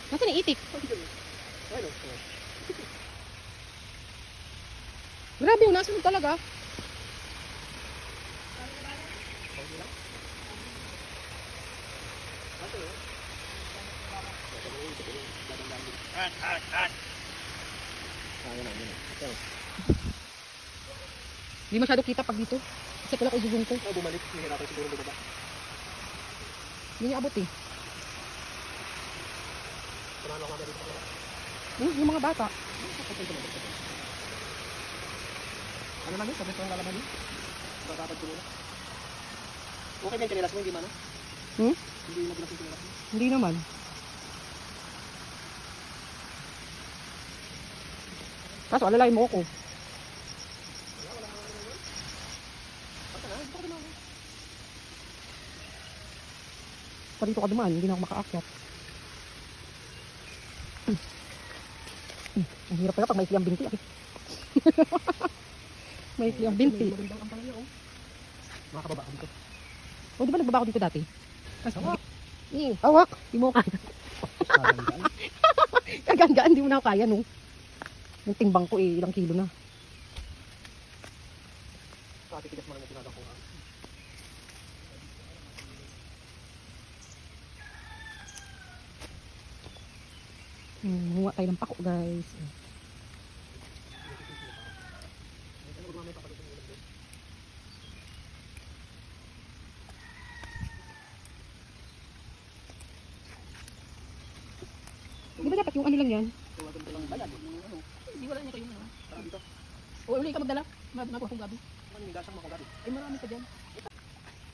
Nasaan yung itik? Grabe, nasunod talaga. Hindi masyado kita pag dito. Kasi pala ko ibubong ko. Bumalik, nahirapan siguro bumaba. Hindi niya abot eh. Samahan ako dito. Yung mga bata. Ano namin? Sabi ko yung lalaman yun? Bababad ko muna. Okay na yung kanilas mo, hindi man? Hindi yung nagulas yung kanilas mo? Hindi naman. Kaso alalay mo ako. Pa dito ka dumaan, hindi na ako makaakyat. Ang hirap pala pag maikli ang binti. Maikli ang binti. Mga kababa ko dito. O di ba nagbaba ako dito dati? Hawak! Hawak! Di mo kaya. Kagaan-gaan, di mo na ako kaya no. Yung timbang ko ilang kilo na. Titigas mo lang yung pinagakuha. Muha tayo ng pako guys. Di ba dapat yung ano lang yan? Hindi wala niya kayo na. O uli ka magdala. Makuha kong gabi. Ay marami pa dyan.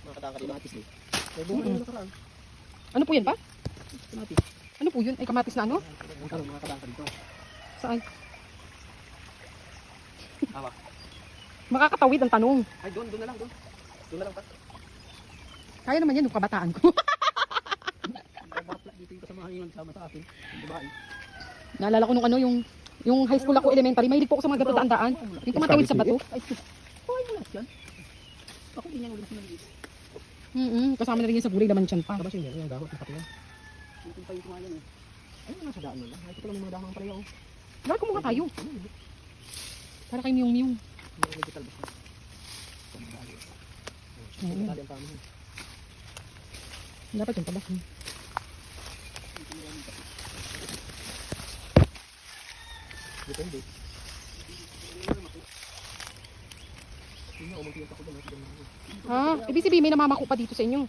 Mga katangka dito. Kamatis eh. May bunga yung nakaraan. Ano po yan pa? Kamatis. Ano po yun? Ay kamatis na ano? Mga katangka dito. Saan? Hawak. Makakatawid ang tanong. Ay doon na lang, doon. Doon na lang pa. Kaya naman yan yung kabataan ko. Dito yung kasamahan yung nagsama sa akin. Yung babae. Naalala ko nung ano yung high school ako elementary, mahilig po ako sa mga ganito daan-daan. Yung tumatawid sa bato. Ay, ay, wala yan. Ako din yung ulit na nagigis. Kasama na rin yan sa gulay naman siyan pa. Tapos yun yung dahot, yung pati yan. Yung pa yung kumayan eh. Ay, nasa daan mo lang. Ay, ito lang may mga dahong pareho. Dahil kumuha tayo. Para kay Miyong. May digital bus na. Dali ang tama. Dapat yung tabak. Depende. Yun nga, umunti yung tako doon. Ha? Ibig sabihin may namamako pa dito sa inyo.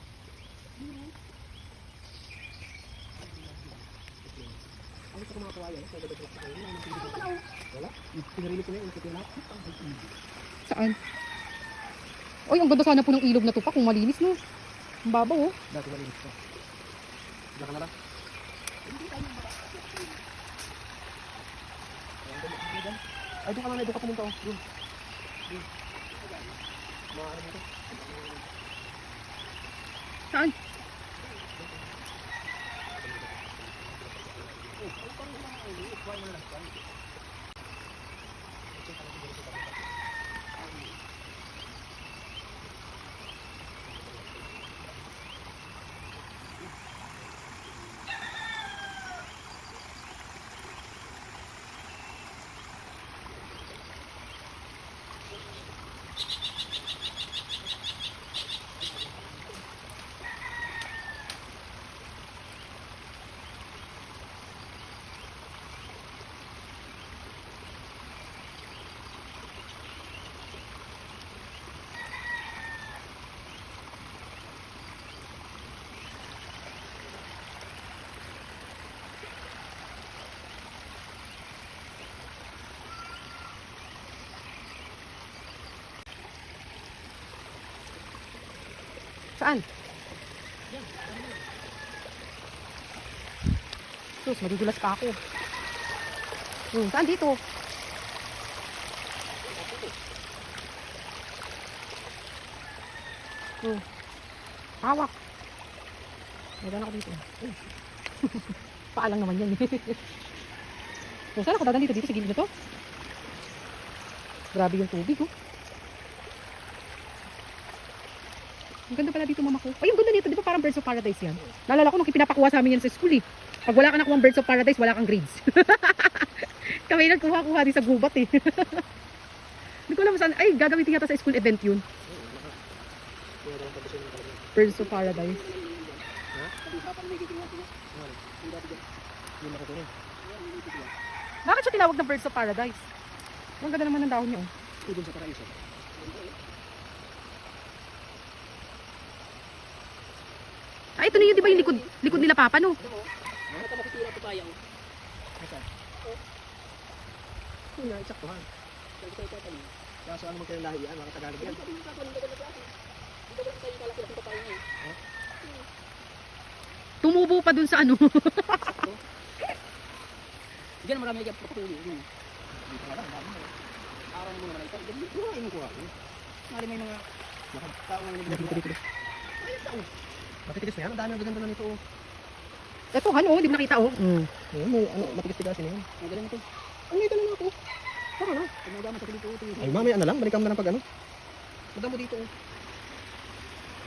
Ano sa mga kawayan? Wala? Pinarili ko na yung lahat. Saan? Oy, ang ganda sana po ng ilog na to pa kung malinis no. Ang babaw oh. Dati malinis pa. Diyan ka na lang. Ay, doon ka lang na. Doon ka pumunta. Doon. Maaari mo ito. Saan? Saan? Sus, madudulas pa ako. Saan dito? Hawak. Meron ako dito. Paalang naman yan. Saan ako dadaan dito? Dito sa gilid na to? Grabe yung tubig oh. Ang ganda pala dito mama ko. Ay, ang ganda nito. Di ba parang Birds of Paradise yan? Naalala ko nung pinapakuha sa amin yan sa school eh. Pag wala ka nakuha Birds of Paradise, wala kang grades. Kami nagkuha-kuha din sa gubat eh. Hindi ko alam saan. Ay, gagamitin yata sa school event yun. Birds of Paradise. Bakit siya tinawag na Birds of Paradise? Ang ganda naman ng dahon niya. Oh. Doon sa paraiso. Ah, ito na yun, di ba yung likod nila Papa, no? Ano ka makikira ito tayo? Asa? Yun na, eksaktuhan. Kaso ano mo kayong lahian, mga Tagalog yan. Tumubo pa dun sa ano. Diyan marami yung patuloy. Hindi pa lang, dami mo. Araw mo naman ito. Diyan mo kuha. Mali may mga... Tao nga yung nagdito. Ayun tao. Matitigas na yan, ang dami ang gaganda na nito. Ito, ano, di mo nakita, oh. Ayun, may ano, matigas-tigasin na yun. Ang galing ito. Ang ngita lang ako. Tara na. Pagmagama sa dito. Ay, mamaya na lang, balikan mo na lang pag ano. Madam mo dito.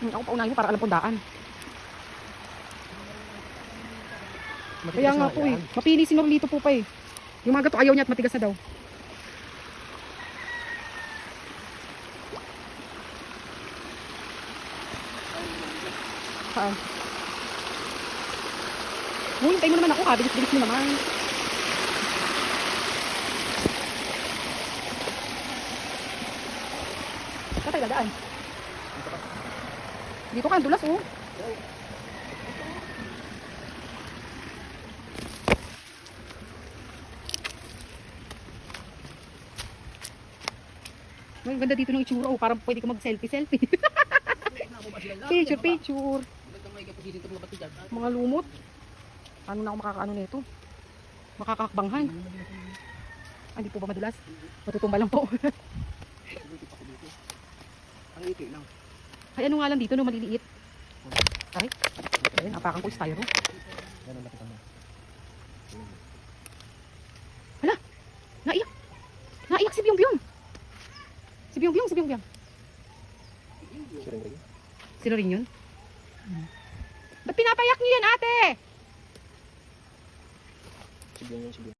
Ako paunahin mo para alam kong daan. Matigas Kaya nga na po yan. eh. Mapili si Norlito po pa eh. Yung mga gato ayaw niya at matigas na daw. Saan? Uy, hintay mo naman ako ha. Bilis-bilis mo naman. Saan tayo dadaan? Dito ka, ang dulas oh. Ang ganda dito ng itsura oh. Parang pwede ka mag-selfie-selfie. Picture. Mga lumot. Paano na ako makakaano nito? Makakakbanghan. Hindi po ba madulas? Matutumba lang po. Ang iti lang. Ay ano nga lang dito no maliliit. Ay. Ayun, apakan ko styro. Yan ang lakitan mo. Hala. Naiyak. Naiyak si Byong-Byong. Si Byong-Byong. Sino rin yun? Ba't pinapayak niyo yan ate? Sibyong.